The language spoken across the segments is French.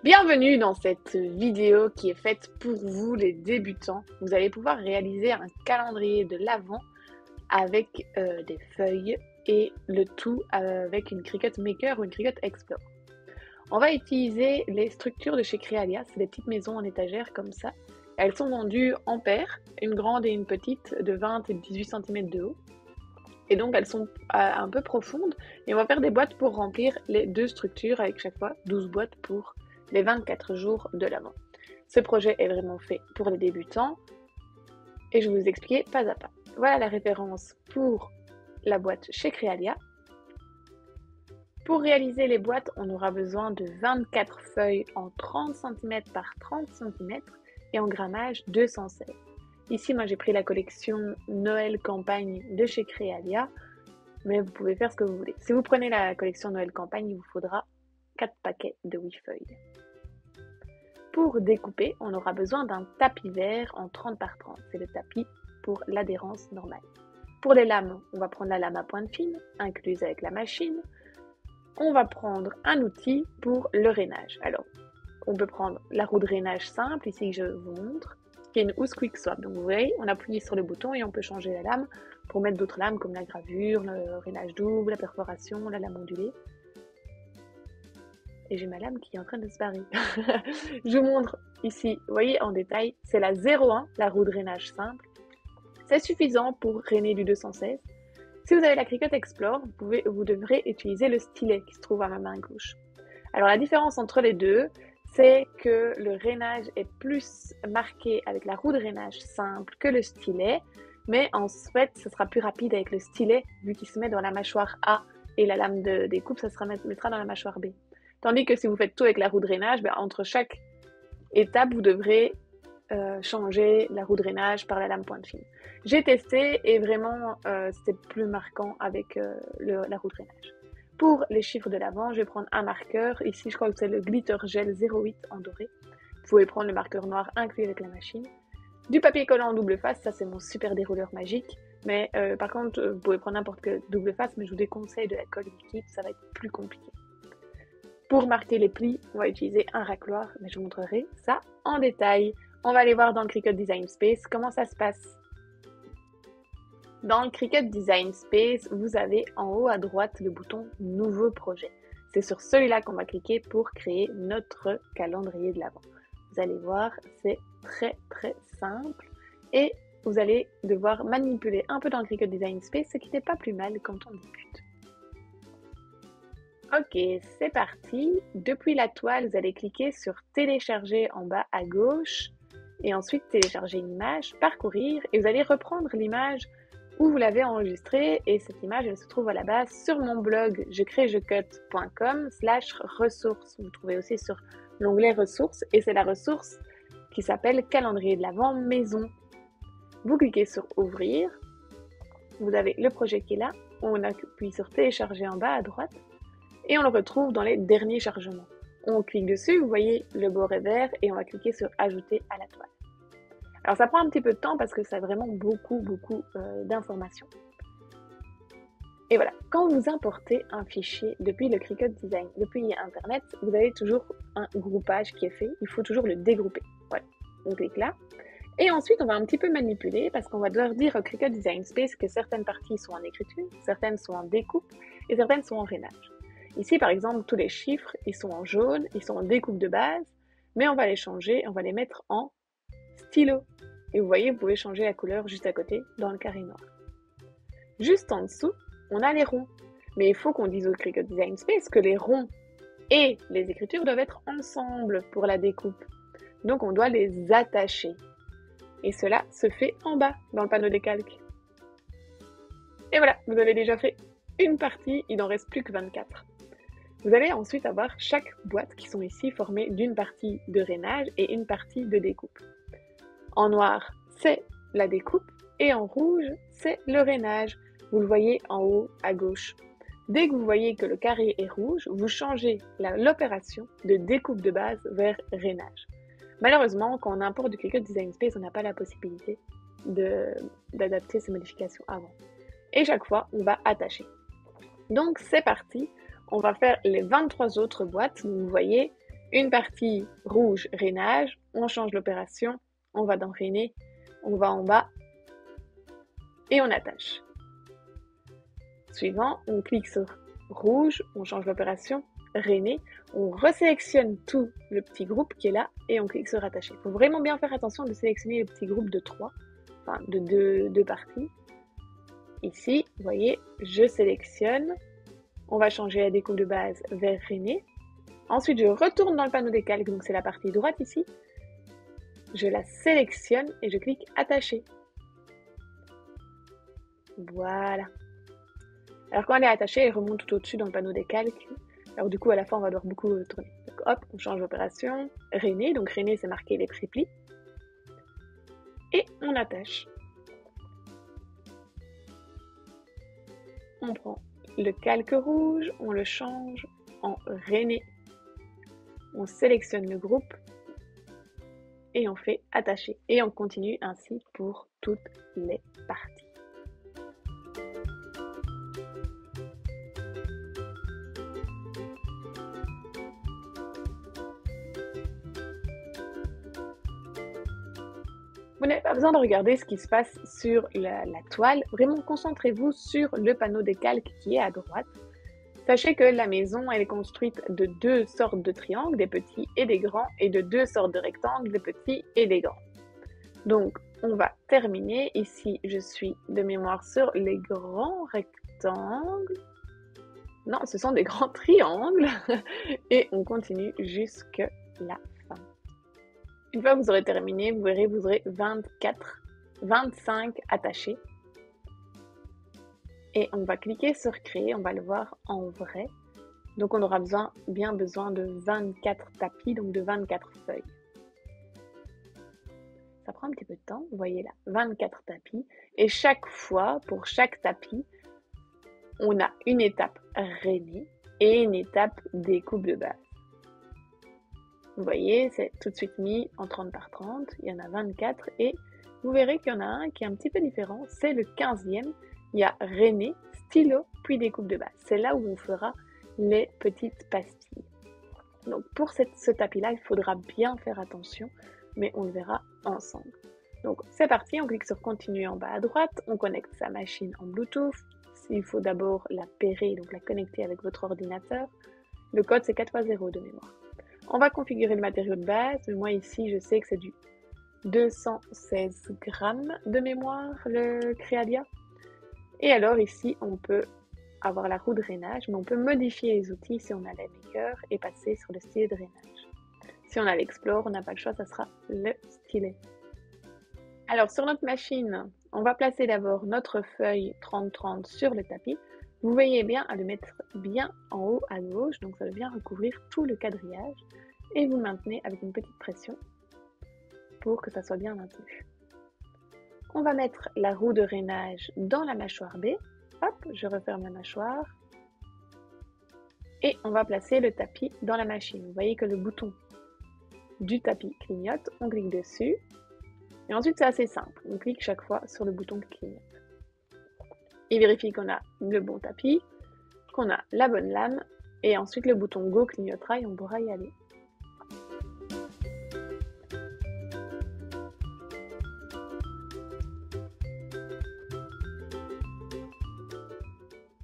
Bienvenue dans cette vidéo qui est faite pour vous les débutants. Vous allez pouvoir réaliser un calendrier de l'Avent avec des feuilles et le tout avec une Cricut Maker ou une Cricut Explore. On va utiliser les structures de chez Crealia, c'est des petites maisons en étagère comme ça. Elles sont vendues en paires, une grande et une petite de 20 et 18 cm de haut. Et donc elles sont un peu profondes et on va faire des boîtes pour remplir les deux structures avec chaque fois 12 boîtes pour les 24 jours de l'Avent. Ce projet est vraiment fait pour les débutants et je vais vous expliquer pas à pas. Voilà la référence pour la boîte chez Crealia. Pour réaliser les boîtes, on aura besoin de 24 feuilles en 30 cm par 30 cm et en grammage 216. Ici, moi j'ai pris la collection Noël Campagne de chez Crealia, mais vous pouvez faire ce que vous voulez. Si vous prenez la collection Noël Campagne, il vous faudra 4 paquets de 8 feuilles. Pour découper, on aura besoin d'un tapis vert en 30 par 30. C'est le tapis pour l'adhérence normale. Pour les lames, on va prendre la lame à pointe fine, incluse avec la machine. On va prendre un outil pour le rainage. Alors, on peut prendre la roue de rainage simple, ici que je vous montre, qui est une housse quick swap. Donc vous voyez, on appuie sur le bouton et on peut changer la lame pour mettre d'autres lames comme la gravure, le rainage double, la perforation, la lame ondulée. Et j'ai ma lame qui est en train de se barrer. Je vous montre ici, vous voyez en détail, c'est la 01, la roue de rainage simple. C'est suffisant pour rainer du 216. Si vous avez la Cricut Explore, vous devrez utiliser le stylet qui se trouve à ma main gauche. Alors la différence entre les deux, c'est que le rainage est plus marqué avec la roue de rainage simple que le stylet, mais en fait, ce sera plus rapide avec le stylet vu qu'il se met dans la mâchoire A et la lame de découpe, ça se mettra dans la mâchoire B. Tandis que si vous faites tout avec la roue de rainage, entre chaque étape, vous devrez changer la roue de rainage par la lame pointe fine. J'ai testé et vraiment, c'était plus marquant avec la roue de rainage. Pour les chiffres de l'Avent, je vais prendre un marqueur. Ici, je crois que c'est le Glitter Gel 08 en doré. Vous pouvez prendre le marqueur noir inclus avec la machine. Du papier collant en double face, ça c'est mon super dérouleur magique. Mais par contre, vous pouvez prendre n'importe quelle double face, mais je vous déconseille de la colle liquide, ça va être plus compliqué. Pour marquer les plis, on va utiliser un racloir, mais je vous montrerai ça en détail. On va aller voir dans le Cricut Design Space comment ça se passe. Dans le Cricut Design Space, vous avez en haut à droite le bouton Nouveau projet. C'est sur celui-là qu'on va cliquer pour créer notre calendrier de l'Avent. Vous allez voir, c'est très simple et vous allez devoir manipuler un peu dans le Cricut Design Space, ce qui n'est pas plus mal quand on débute. Ok, c'est parti. Depuis la toile, vous allez cliquer sur Télécharger en bas à gauche et ensuite télécharger une image, parcourir et vous allez reprendre l'image où vous l'avez enregistrée et cette image elle se trouve à la base sur mon blog jecrejecut.com/ressources. Vous trouvez aussi sur l'onglet ressources et c'est la ressource qui s'appelle Calendrier de l'Avent maison. Vous cliquez sur ouvrir, vous avez le projet qui est là, on appuie sur télécharger en bas à droite et on le retrouve dans les derniers chargements. On clique dessus, vous voyez le bord est vert et on va cliquer sur ajouter à la toile. Alors ça prend un petit peu de temps parce que c'est vraiment beaucoup d'informations. Et voilà, quand vous importez un fichier depuis le Cricut Design, depuis Internet, vous avez toujours un groupage qui est fait, il faut toujours le dégrouper. Voilà, on clique là. Et ensuite, on va un petit peu manipuler parce qu'on va devoir dire au Cricut Design Space que certaines parties sont en écriture, certaines sont en découpe et certaines sont en rainage. Ici, par exemple, tous les chiffres, ils sont en jaune, ils sont en découpe de base, mais on va les changer, on va les mettre en stylo. Et vous voyez, vous pouvez changer la couleur juste à côté dans le carré noir. Juste en dessous, on a les ronds. Mais il faut qu'on dise au Cricut Design Space que les ronds et les écritures doivent être ensemble pour la découpe. Donc on doit les attacher. Et cela se fait en bas dans le panneau des calques. Et voilà, vous avez déjà fait une partie, il n'en reste plus que 24. Vous allez ensuite avoir chaque boîte qui sont ici formées d'une partie de rainage et une partie de découpe. En noir, c'est la découpe et en rouge, c'est le rainage. Vous le voyez en haut à gauche. Dès que vous voyez que le carré est rouge, vous changez l'opération de découpe de base vers rainage. Malheureusement, quand on importe du Cricut Design Space, on n'a pas la possibilité d'adapter ces modifications avant. Et chaque fois, on va attacher. Donc c'est parti, on va faire les 23 autres boîtes. Vous voyez, Une partie rouge, rainage, on change l'opération, on va dans rainer, on va en bas et on attache. Suivant, on clique sur rouge, on change l'opération, rainer, on resélectionne tout le petit groupe qui est là et on clique sur attacher. Il faut vraiment bien faire attention de sélectionner le petit groupe de 3, enfin de deux parties. Ici, vous voyez, je sélectionne, on va changer la découpe de base vers rainer. Ensuite, je retourne dans le panneau des calques, donc c'est la partie droite ici. Je la sélectionne et je clique attacher. Voilà. Alors quand elle est attachée, elle remonte tout au-dessus dans le panneau des calques. Alors du coup, à la fin, on va devoir beaucoup tourner. Donc hop, on change l'opération. Rainer, donc rainer, c'est marqué les préplis. Et on attache. On prend le calque rouge, on le change en rainer. On sélectionne le groupe et on fait attacher. Et on continue ainsi pour toutes les parties. Vous n'avez pas besoin de regarder ce qui se passe sur la toile. Vraiment, concentrez-vous sur le panneau des calques qui est à droite. Sachez que la maison, elle est construite de 2 sortes de triangles, des petits et des grands, et de 2 sortes de rectangles, des petits et des grands. Donc, on va terminer. Ici, je suis de mémoire sur les grands rectangles. Non, ce sont des grands triangles. Et on continue jusque la fin. Une fois que vous aurez terminé, vous verrez, vous aurez 25 attachés. Et on va cliquer sur créer, on va le voir en vrai. Donc on aura bien besoin de 24 tapis, donc de 24 feuilles. Ça prend un petit peu de temps, vous voyez là, 24 tapis. Et chaque fois, pour chaque tapis, on a une étape rainée et une étape découpe de base. Vous voyez, c'est tout de suite mis en 30 par 30, il y en a 24 et vous verrez qu'il y en a un qui est un petit peu différent, c'est le 15e. Il y a rainé, stylo, puis découpe de base. C'est là où on fera les petites pastilles. Donc pour ce tapis-là, il faudra bien faire attention, mais on le verra ensemble. Donc c'est parti, on clique sur continuer en bas à droite, on connecte sa machine en Bluetooth. Il faut d'abord la pairer, donc la connecter avec votre ordinateur. Le code c'est 4x0 de mémoire. On va configurer le matériau de base. Moi ici, je sais que c'est du 216 grammes de mémoire, le Crealia. Et alors ici, on peut avoir la roue de rainage, mais on peut modifier les outils si on a la maker et passer sur le stylet de rainage. Si on a l'Explore, on n'a pas le choix, ça sera le stylet. Alors sur notre machine, on va placer d'abord notre feuille 30-30 sur le tapis. Vous veillez bien à le mettre bien en haut à gauche, donc ça va bien recouvrir tout le quadrillage. Et vous maintenez avec une petite pression pour que ça soit bien maintenu. On va mettre la roue de rainage dans la mâchoire B. Hop, je referme la mâchoire. Et on va placer le tapis dans la machine. Vous voyez que le bouton du tapis clignote, on clique dessus. Et ensuite, c'est assez simple. On clique chaque fois sur le bouton qui clignote. Il vérifie qu'on a le bon tapis, qu'on a la bonne lame. Et ensuite, le bouton Go clignotera et on pourra y aller.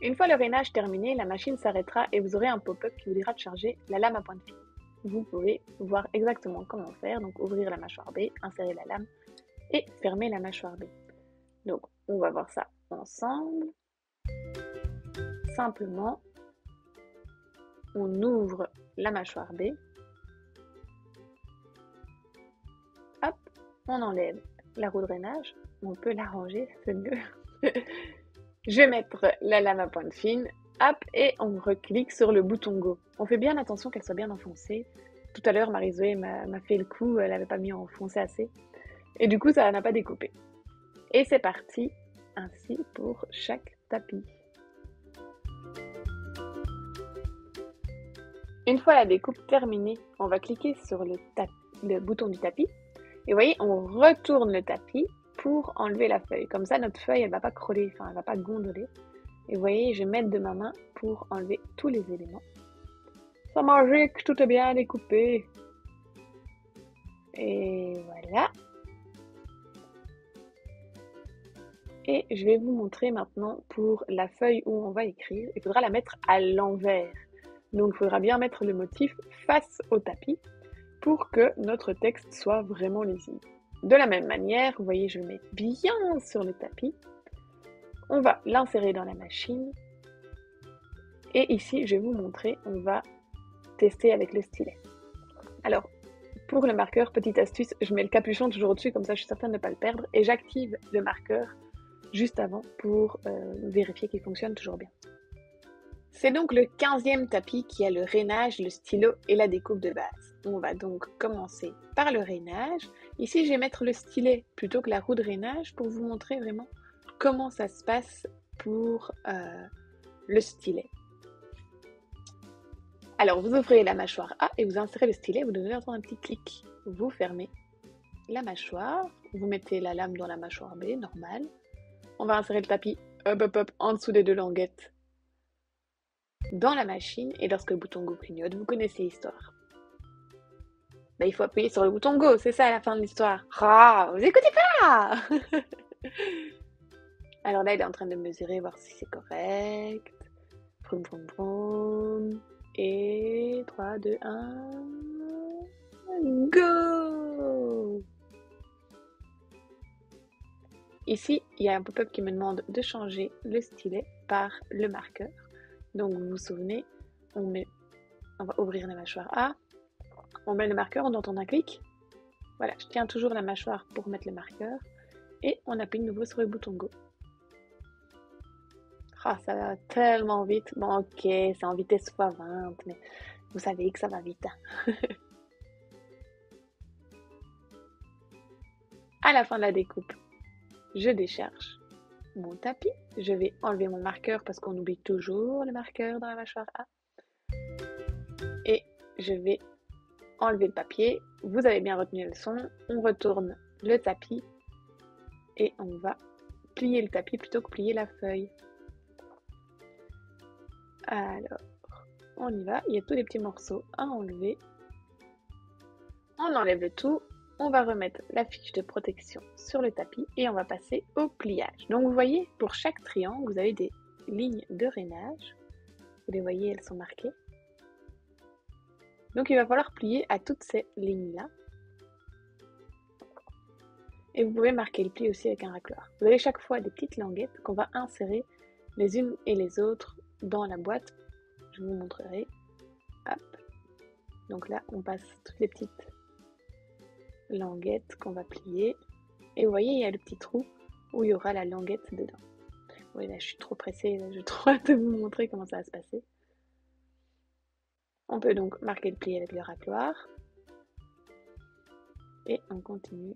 Une fois le rainage terminé, la machine s'arrêtera et vous aurez un pop-up qui vous dira de charger la lame à pointe fine. Vous pouvez voir exactement comment faire, donc ouvrir la mâchoire B, insérer la lame et fermer la mâchoire B. Donc on va voir ça ensemble. Simplement, on ouvre la mâchoire B. Hop, on enlève la roue de rainage. On peut la ranger, c'est mieux. Je vais mettre la lame à pointe fine, hop, et on reclique sur le bouton Go. On fait bien attention qu'elle soit bien enfoncée. Tout à l'heure, Marie-Zoé m'a fait le coup, elle n'avait pas mis enfoncé assez. Et du coup, ça n'a pas découpé. Et c'est parti, ainsi pour chaque tapis. Une fois la découpe terminée, on va cliquer sur le bouton du tapis. Et vous voyez, on retourne le tapis pour enlever la feuille. Comme ça, notre feuille, elle va pas crawler, enfin, elle va pas gondoler. Et vous voyez, je vais mettre de ma main pour enlever tous les éléments. C'est magique, tout est bien découpé. Et voilà. Et je vais vous montrer maintenant pour la feuille où on va écrire. Il faudra la mettre à l'envers. Donc il faudra bien mettre le motif face au tapis pour que notre texte soit vraiment lisible. De la même manière, vous voyez, je le mets bien sur le tapis. On va l'insérer dans la machine. Et ici, je vais vous montrer, on va tester avec le stylet. Alors, pour le marqueur, petite astuce, je mets le capuchon toujours au-dessus, comme ça je suis certaine de ne pas le perdre. Et j'active le marqueur juste avant pour vérifier qu'il fonctionne toujours bien. C'est donc le 15e tapis qui a le rainage, le stylo et la découpe de base. On va donc commencer par le rainage. Ici, je vais mettre le stylet plutôt que la roue de rainage pour vous montrer vraiment comment ça se passe pour le stylet. Alors, vous ouvrez la mâchoire A et vous insérez le stylet, vous devez entendre un petit clic. Vous fermez la mâchoire, vous mettez la lame dans la mâchoire B, normal. On va insérer le tapis en dessous des deux languettes dans la machine et lorsque le bouton Go clignote, vous connaissez l'histoire. Il faut appuyer sur le bouton Go, c'est ça à la fin de l'histoire. Ah, vous écoutez pas. Alors là, il est en train de mesurer, voir si c'est correct. Vroom, vroom, vroom. Et 3, 2, 1... Go! Ici, il y a un pop-up qui me demande de changer le stylet par le marqueur. Donc, vous vous souvenez, on va ouvrir la mâchoire A, on met le marqueur, on entend un clic. Voilà, je tiens toujours la mâchoire pour mettre le marqueur et on appuie de nouveau sur le bouton Go. Ah, ça va tellement vite. Bon, ok, c'est en vitesse x20, mais vous savez que ça va vite. À la fin de la découpe, je décharge mon tapis. Je vais enlever mon marqueur parce qu'on oublie toujours le marqueur dans la mâchoire A. Et je vais enlever le papier. vous avez bien retenu le son, on retourne le tapis et on va plier le tapis plutôt que plier la feuille. Alors, on y va, il y a tous les petits morceaux à enlever. On enlève le tout, on va remettre la fiche de protection sur le tapis et on va passer au pliage. Donc vous voyez, pour chaque triangle, vous avez des lignes de rainage. Vous les voyez, elles sont marquées. Donc il va falloir plier à toutes ces lignes-là. Et vous pouvez marquer le pli aussi avec un racloir. Vous avez chaque fois des petites languettes qu'on va insérer les unes et les autres dans la boîte. Je vous montrerai. Hop. Donc là, on passe toutes les petites languettes qu'on va plier. Et vous voyez, il y a le petit trou où il y aura la languette dedans. Oui, là, je suis trop pressée. Là, j'ai trop hâte de vous montrer comment ça va se passer. On peut donc marquer le pli avec le racloir. Et on continue.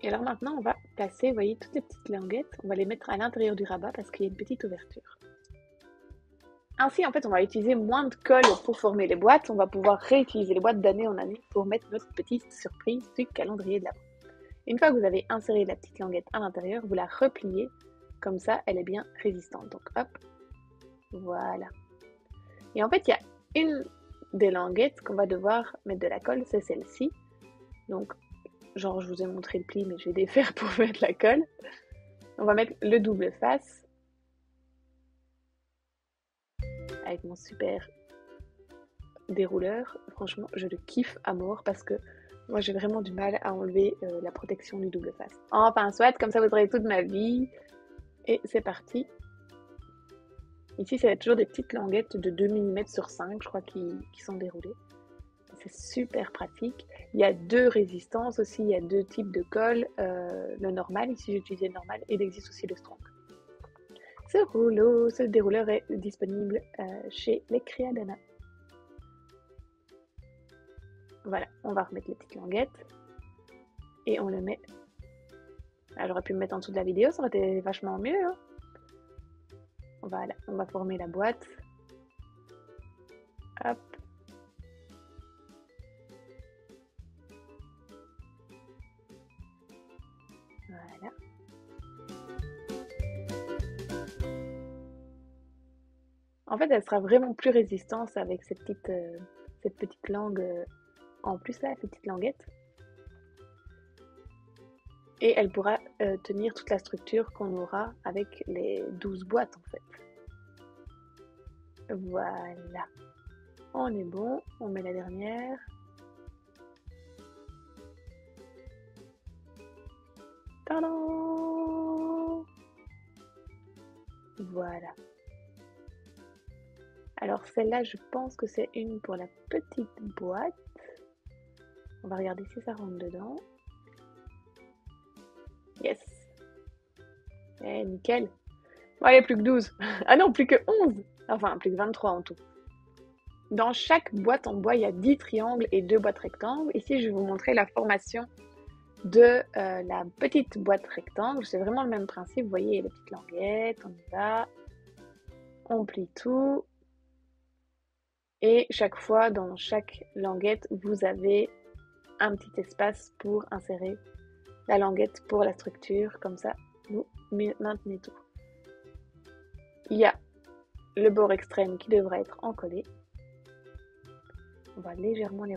Et alors maintenant, on va placer, vous voyez, toutes les petites languettes, on va les mettre à l'intérieur du rabat parce qu'il y a une petite ouverture. Ainsi, en fait, on va utiliser moins de colle pour former les boîtes. On va pouvoir réutiliser les boîtes d'année en année pour mettre notre petite surprise du calendrier de l'Avent. Une fois que vous avez inséré la petite languette à l'intérieur, vous la repliez. Comme ça, elle est bien résistante. Donc, hop, voilà. Et en fait, il y a une des languettes qu'on va devoir mettre de la colle, c'est celle-ci. Donc, genre, je vous ai montré le pli, mais je vais défaire pour mettre la colle. On va mettre le double face. Avec mon super dérouleur. Franchement, je le kiffe à mort parce que moi, j'ai vraiment du mal à enlever la protection du double face. Enfin, soit, comme ça, vous aurez toute ma vie. Et c'est parti. Ici, ça va être toujours des petites languettes de 2 mm sur 5, je crois, qui sont déroulées. C'est super pratique. Il y a deux résistances aussi, il y a deux types de colle. Le normal, ici j'ai utilisé le normal, et il existe aussi le strong. Ce dérouleur est disponible chez les Creadana. Voilà, on va remettre les petites languettes. Et on le met... Ah, j'aurais pu me mettre en dessous de la vidéo, ça aurait été vachement mieux. Hein. Voilà, on va former la boîte. Hop. Voilà. En fait, elle sera vraiment plus résistante avec cette petite langue en plus là, cette petite languette. Et elle pourra tenir toute la structure qu'on aura avec les 12 boîtes en fait. Voilà. On est bon, on met la dernière. Tadam! Voilà. Alors celle-là, je pense que c'est une pour la petite boîte. On va regarder si ça rentre dedans. Yes. Eh, nickel. Bon, allez, plus que 12. Ah non, plus que 11. Enfin, plus que 23 en tout. Dans chaque boîte en bois, il y a 10 triangles et 2 boîtes rectangles. Ici, je vais vous montrer la formation de la petite boîte rectangle. C'est vraiment le même principe. Vous voyez, les petites languettes, on y va. On plie tout. Et chaque fois, dans chaque languette, vous avez un petit espace pour insérer la languette pour la structure. Comme ça, vous maintenez tout. Il y a le bord extrême qui devra être encollé. On va légèrement les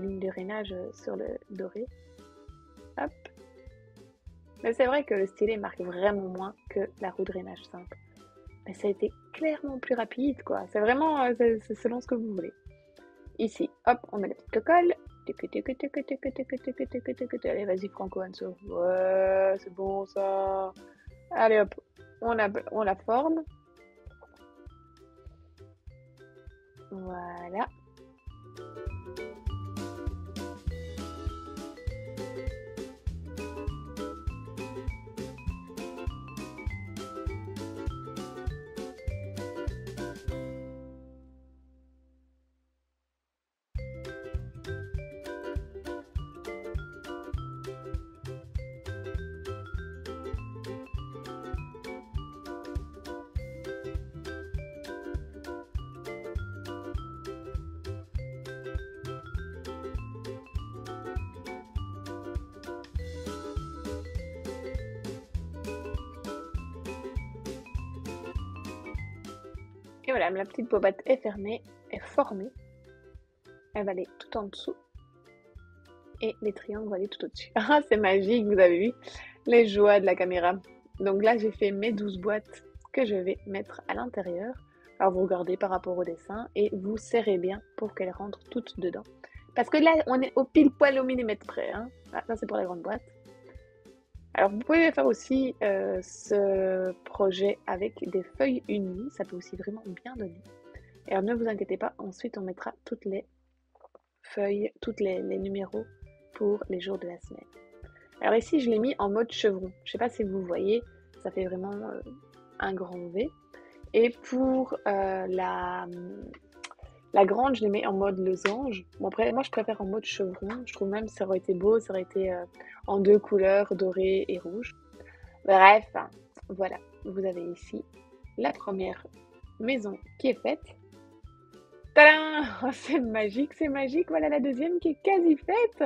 lignes de rainage sur le doré. Hop. Mais c'est vrai que le stylet marque vraiment moins que la roue de rainage simple. Mais ça a été clairement plus rapide, quoi. C'est vraiment c'est selon ce que vous voulez. Ici, hop, on met la petite cocolle. Allez, vas-y, Franco Anso. Ouais, c'est bon ça. Allez, hop, on la forme. Voilà. Et voilà, la petite bobette est fermée, est formée. Elle va aller tout en dessous. Et les triangles vont aller tout au-dessus. Ah, c'est magique, vous avez vu les joies de la caméra. Donc là, j'ai fait mes 12 boîtes que je vais mettre à l'intérieur. Alors, vous regardez par rapport au dessin et vous serrez bien pour qu'elles rentrent toutes dedans. Parce que là, on est au pile poil au millimètre près. Hein. Ah, ça, c'est pour la grande boîte. Alors, vous pouvez faire aussi ce projet avec des feuilles unies. Ça peut aussi vraiment bien donner. Et alors, ne vous inquiétez pas, ensuite, on mettra toutes les feuilles, tous les numéros pour les jours de la semaine. Alors ici, je l'ai mis en mode chevron. Je ne sais pas si vous voyez, ça fait vraiment un grand V. Et pour la grande, je l'ai mis en mode losange. Bon, après, moi, je préfère en mode chevron. Je trouve même que ça aurait été beau, ça aurait été en 2 couleurs, doré et rouge. Bref, voilà. Vous avez ici la première maison qui est faite. Tadam! Oh, c'est magique, c'est magique. Voilà la deuxième qui est quasi faite.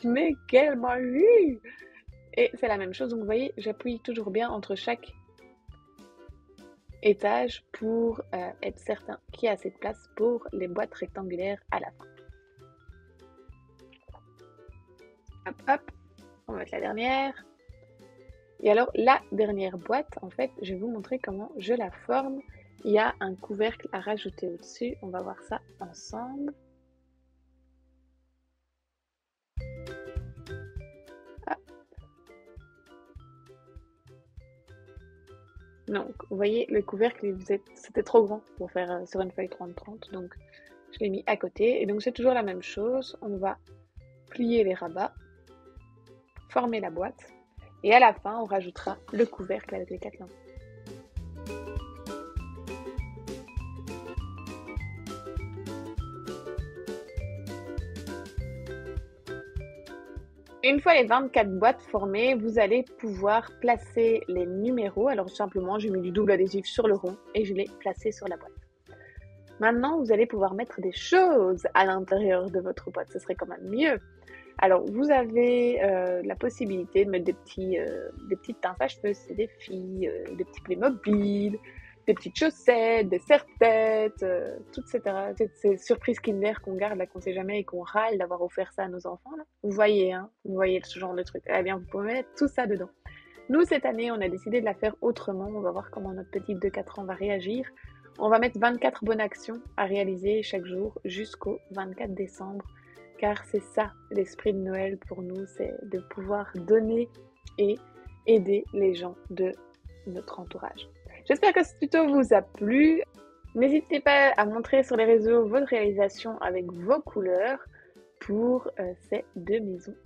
Mais quelle magie! Et c'est la même chose. Donc, vous voyez, j'appuie toujours bien entre chaque étage pour être certain qu'il y a assez de place pour les boîtes rectangulaires à la fin. Hop, hop. On va mettre la dernière. Et alors, la dernière boîte, en fait, je vais vous montrer comment je la forme. Il y a un couvercle à rajouter au-dessus. On va voir ça ensemble. Hop. Donc, vous voyez, le couvercle, c'était trop grand pour faire sur une feuille 30-30. Donc, je l'ai mis à côté. Et donc, c'est toujours la même chose. On va plier les rabats, former la boîte. Et à la fin, on rajoutera le couvercle avec les 4 lampes. Une fois les 24 boîtes formées, vous allez pouvoir placer les numéros. Alors simplement, j'ai mis du double adhésif sur le rond et je l'ai placé sur la boîte. Maintenant, vous allez pouvoir mettre des choses à l'intérieur de votre boîte. Ce serait quand même mieux. Alors, vous avez la possibilité de mettre des petites pinces à cheveux, c'est des filles, des petits Playmobil, des petites chaussettes, des serre-têtes, ces surprises Kinder qu'on garde, là, qu'on sait jamais et qu'on râle d'avoir offert ça à nos enfants. Là. Vous voyez, hein, vous voyez ce genre de truc. Eh bien, vous pouvez mettre tout ça dedans. Nous, cette année, on a décidé de la faire autrement. On va voir comment notre petite de 4 ans va réagir. On va mettre 24 bonnes actions à réaliser chaque jour jusqu'au 24 décembre. Car c'est ça l'esprit de Noël pour nous, c'est de pouvoir donner et aider les gens de notre entourage. J'espère que ce tuto vous a plu. N'hésitez pas à montrer sur les réseaux votre réalisation avec vos couleurs pour ces 2 maisons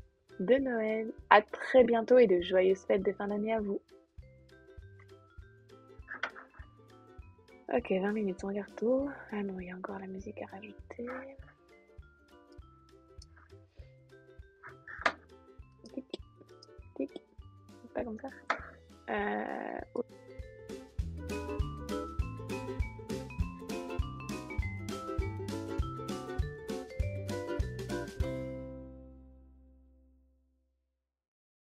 de Noël. À très bientôt et de joyeuses fêtes de fin d'année à vous. Ok, 20 minutes, on regarde tout. Ah non, il y a encore la musique à rajouter. Tic, tic, pas comme ça.